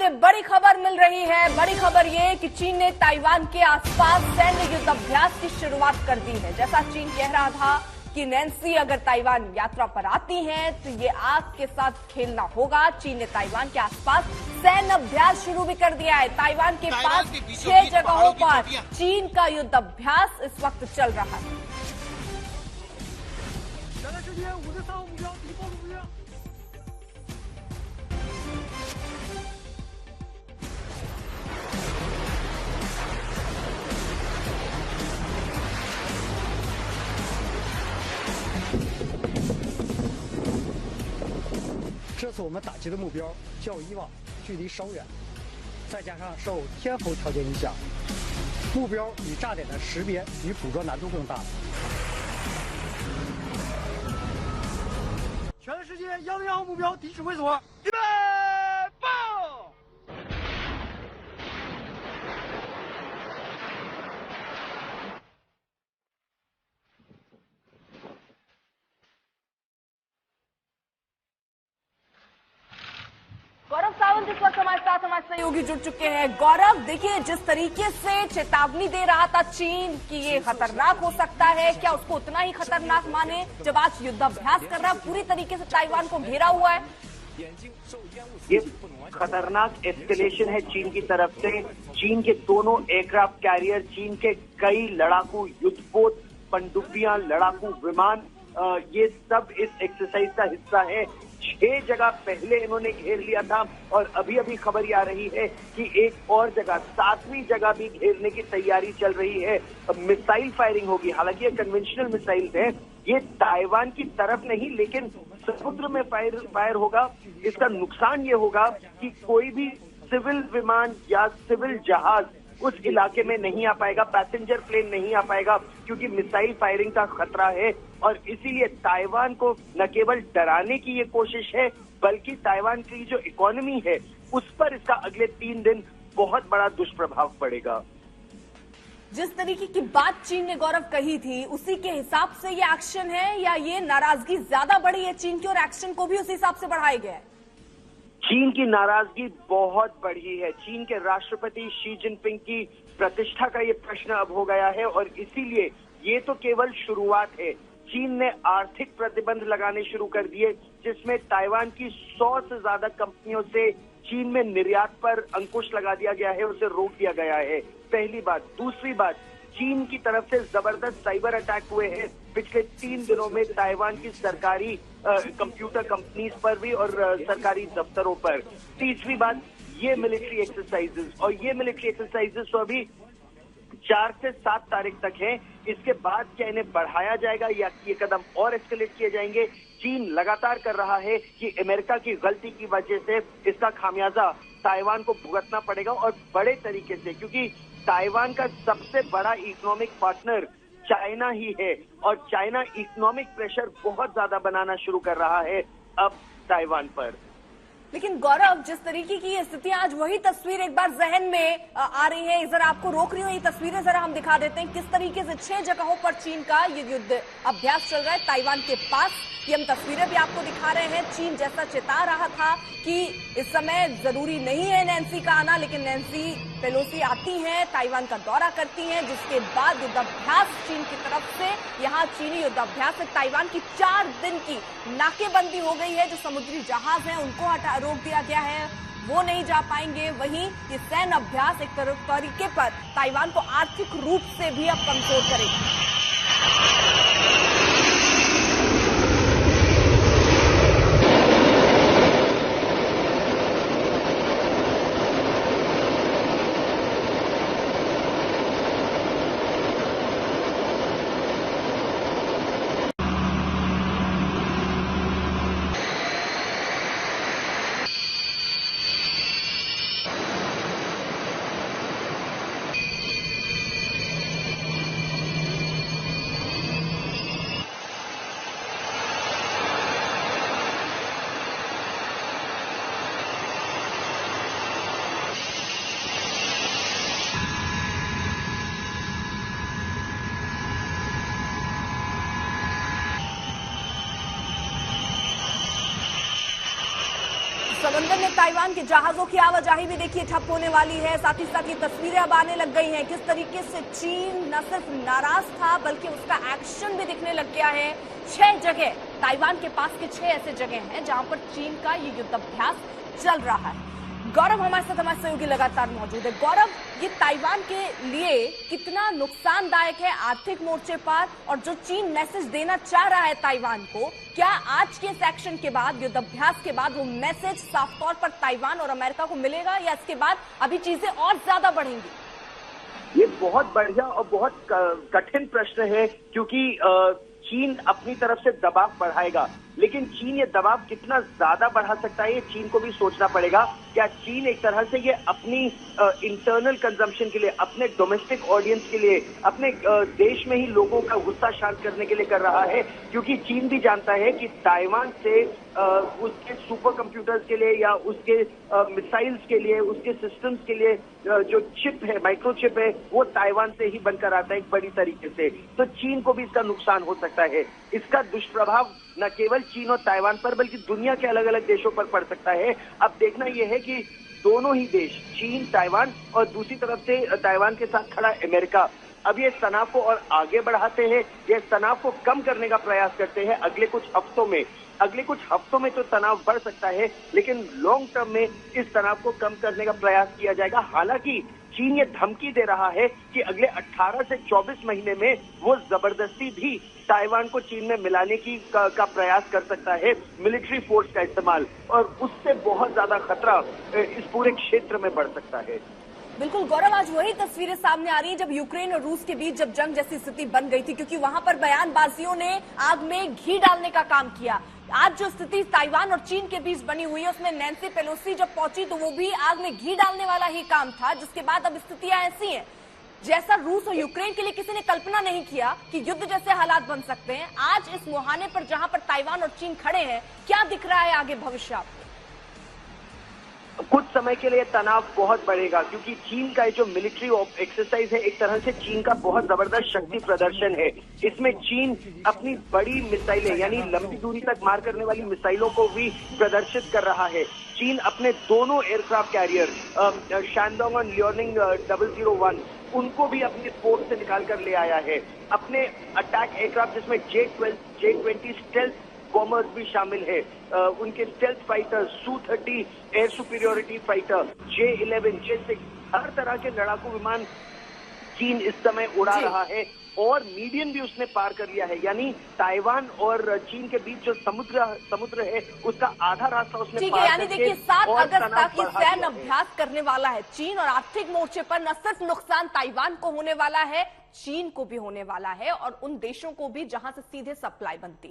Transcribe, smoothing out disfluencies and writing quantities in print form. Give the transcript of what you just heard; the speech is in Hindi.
में बड़ी खबर मिल रही है। बड़ी खबर ये कि चीन ने ताइवान के आसपास सैन्य युद्ध अभ्यास की शुरुआत कर दी है। जैसा चीन कह रहा था कि नैन्सी अगर ताइवान यात्रा पर आती हैं तो ये आग के साथ खेलना होगा। चीन ने ताइवान के आसपास सैन्य अभ्यास शुरू भी कर दिया है। ताइवान के पास 6 जगहों पर चीन का युद्ध अभ्यास इस वक्त चल रहा है।这次我们打击的目标较以往距离稍远，再加上受天候条件影响，目标与炸点的识别与捕捉难度更大。全世界101号目标敌指挥所，预备报！ गौरव सावंत इस वक्त हमारे साथ हमारे सहयोगी जुड़ चुके हैं। गौरव, देखिए जिस तरीके से चेतावनी दे रहा था चीन कि ये खतरनाक हो सकता है, क्या उसको उतना ही खतरनाक माने जब आज युद्धाभ्यास कर रहा है, पूरी तरीके से ताइवान को घेरा हुआ है? ये खतरनाक एस्केलेशन है चीन की तरफ से। चीन के दोनों एयरक्राफ्ट कैरियर, चीन के कई लड़ाकू युद्धपोत, पनडुब्बियां, लड़ाकू विमान, ये सब इस एक्सरसाइज का हिस्सा है। 6 जगह पहले इन्होंने घेर लिया था और अभी अभी खबर आ रही है कि एक और जगह, 7वीं जगह भी घेरने की तैयारी चल रही है। मिसाइल फायरिंग होगी, हालांकि ये कन्वेंशनल मिसाइल है, ये ताइवान की तरफ नहीं लेकिन समुद्र में फायर होगा। इसका नुकसान ये होगा कि कोई भी सिविल विमान या सिविल जहाज उस इलाके में नहीं आ पाएगा, पैसेंजर प्लेन नहीं आ पाएगा, क्योंकि मिसाइल फायरिंग का खतरा है। और इसीलिए ताइवान को न केवल डराने की ये कोशिश है, बल्कि ताइवान की जो इकोनॉमी है उस पर इसका अगले 3 दिन बहुत बड़ा दुष्प्रभाव पड़ेगा। जिस तरीके की बात चीन ने गौरव कही थी, उसी के हिसाब से ये एक्शन है या ये नाराजगी ज्यादा बढ़ी है चीन की और एक्शन को भी उसी हिसाब से बढ़ाया गया है? चीन की नाराजगी बहुत बढ़ी है। चीन के राष्ट्रपति शी जिनपिंग की प्रतिष्ठा का ये प्रश्न अब हो गया है और इसीलिए ये तो केवल शुरुआत है। चीन ने आर्थिक प्रतिबंध लगाने शुरू कर दिए, जिसमें ताइवान की 100 से ज्यादा कंपनियों से चीन में निर्यात पर अंकुश लगा दिया गया है, उसे रोक दिया गया है। पहली बात। दूसरी बात, चीन की तरफ से जबरदस्त साइबर अटैक हुए हैं पिछले 3 दिनों में ताइवान की सरकारी कंप्यूटर कंपनीज पर भी और सरकारी दफ्तरों पर। तीसरी बात, ये मिलिट्री एक्सरसाइजेस, और ये मिलिट्री एक्सरसाइजेस तो अभी 4 से 7 तारीख तक है। इसके बाद क्या इन्हें बढ़ाया जाएगा या ये कदम और एस्केलेट किए जाएंगे? चीन लगातार कर रहा है कि अमेरिका की गलती की वजह से इसका खामियाजा ताइवान को भुगतना पड़ेगा और बड़े तरीके से, क्योंकि ताइवान का सबसे बड़ा इकोनॉमिक पार्टनर चाइना ही है और चाइना इकोनॉमिक प्रेशर बहुत ज्यादा बनाना शुरू कर रहा है अब ताइवान पर। लेकिन गौरव, जिस तरीके की ये स्थिति, आज वही तस्वीर एक बार जहन में आ रही है। जरा आपको रोक रही हूँ, ये तस्वीरें जरा हम दिखा देते हैं किस तरीके से 6 जगहों पर चीन का ये युद्ध अभ्यास चल रहा है ताइवान के पास। ये हम तस्वीरें भी आपको दिखा रहे हैं। चीन जैसा चेता रहा था कि इस समय जरूरी नहीं है नैन्सी का आना, लेकिन नैन्सी पेलोसी आती हैं, ताइवान का दौरा करती हैं, जिसके बाद युद्धाभ्यास चीन की तरफ से यहाँ चीनी युद्धाभ्यास में ताइवान की 4 दिन की नाकेबंदी हो गई है। जो समुद्री जहाज हैं उनको रोक दिया गया है, वो नहीं जा पाएंगे। वहीं ये सैन्य अभ्यास एक तरीके पर ताइवान को आर्थिक रूप से भी अब कमजोर करेगा। समंदर में ताइवान के जहाजों की आवाजाही भी देखिए ठप होने वाली है। साथ ही ये तस्वीरें अब आने लग गई हैं किस तरीके से चीन न सिर्फ नाराज था बल्कि उसका एक्शन भी दिखने लग गया है। 6 जगह ताइवान के पास के 6 ऐसे जगह हैं जहां पर चीन का ये युद्धाभ्यास चल रहा है। गौरव हमारे साथ हमारे सहयोगी लगातार मौजूद है। गौरव, ये ताइवान के लिए कितना नुकसानदायक है आर्थिक मोर्चे पर, और जो चीन मैसेज देना चाह रहा है ताइवान को, क्या आज के इस एक्शन के बाद, युद्धाभ्यास के बाद, वो मैसेज साफ तौर पर ताइवान और अमेरिका को मिलेगा या इसके बाद अभी चीजें और ज्यादा बढ़ेंगी? ये बहुत बढ़िया और बहुत कठिन प्रश्न है, क्योंकि चीन अपनी तरफ से दबाव बढ़ाएगा, लेकिन चीन ये दबाव कितना ज्यादा बढ़ा सकता है ये चीन को भी सोचना पड़ेगा। क्या चीन एक तरह से ये अपनी इंटरनल कंजम्पशन के लिए, अपने डोमेस्टिक ऑडियंस के लिए, अपने देश में ही लोगों का गुस्सा शांत करने के लिए कर रहा है? क्योंकि चीन भी जानता है कि ताइवान से उसके सुपर कंप्यूटर्स के लिए या उसके मिसाइल्स के लिए, उसके सिस्टम्स के लिए जो चिप है, माइक्रोचिप है, वो ताइवान से ही बनकर आता है एक बड़ी तरीके से। तो चीन को भी इसका नुकसान हो सकता है। इसका दुष्प्रभाव न केवल चीन और ताइवान पर बल्कि दुनिया के अलग अलग देशों पर पड़ सकता है। अब देखना यह है कि दोनों ही देश, चीन, ताइवान और दूसरी तरफ से ताइवान के साथ खड़ा अमेरिका, अब ये तनाव को और आगे बढ़ाते हैं, ये तनाव को कम करने का प्रयास करते हैं अगले कुछ हफ्तों में। अगले कुछ हफ्तों में तो तनाव बढ़ सकता है, लेकिन लॉन्ग टर्म में इस तनाव को कम करने का प्रयास किया जाएगा। हालांकि चीन ये धमकी दे रहा है कि अगले 18 से 24 महीने में वो जबरदस्ती भी ताइवान को चीन में मिलाने का प्रयास कर सकता है, मिलिट्री फोर्स का इस्तेमाल, और उससे बहुत ज्यादा खतरा इस पूरे क्षेत्र में बढ़ सकता है। बिल्कुल गौरव, आज वही तस्वीरें सामने आ रही हैं जब यूक्रेन और रूस के बीच जब जंग जैसी स्थिति बन गई थी, क्योंकि वहां पर बयानबाजियों ने आग में घी डालने का काम किया। आज जो स्थिति ताइवान और चीन के बीच बनी हुई है, उसमें नैन्सी पेलोसी जब पहुंची तो वो भी आग में घी डालने वाला ही काम था, जिसके बाद अब स्थितियां ऐसी हैं जैसा रूस और यूक्रेन के लिए किसी ने कल्पना नहीं किया कि युद्ध जैसे हालात बन सकते हैं। आज इस मुहाने पर जहां पर ताइवान और चीन खड़े हैं, क्या दिख रहा है आगे भविष्य आपको? कुछ समय के लिए तनाव बहुत बढ़ेगा, क्योंकि चीन का जो मिलिट्री एक्सरसाइज है एक तरह से चीन का बहुत जबरदस्त शक्ति प्रदर्शन है। इसमें चीन अपनी बड़ी मिसाइलें, यानी लंबी दूरी तक मार करने वाली मिसाइलों को भी प्रदर्शित कर रहा है। चीन अपने दोनों एयरक्राफ्ट कैरियर शानडोंग और लियोनिंग 001 उनको भी अपने पोर्ट से निकाल कर ले आया है। अपने अटैक एयरक्राफ्ट जिसमें J-20 स्टेल्थ बॉम्बर्स भी शामिल है, उनके stealth fighter, Su-30 air superiority fighter, J-11, J-6, हर तरह के लड़ाकू विमान चीन इस समय उड़ा रहा है, और मीडियम भी उसने पार कर लिया है। यानी ताइवान और चीन के बीच जो समुद्र है उसका आधा रास्ता उसने ठीक पार है, यानी करके देखिए 7 और अगस्त तनाव तक ये बढ़ा सैन्य दिया है। अभ्यास करने वाला है चीन, और आर्थिक मोर्चे पर न सिर्फ नुकसान ताइवान को होने वाला है, चीन को भी होने वाला है, और उन देशों को भी जहां से सीधे सप्लाई बनती है।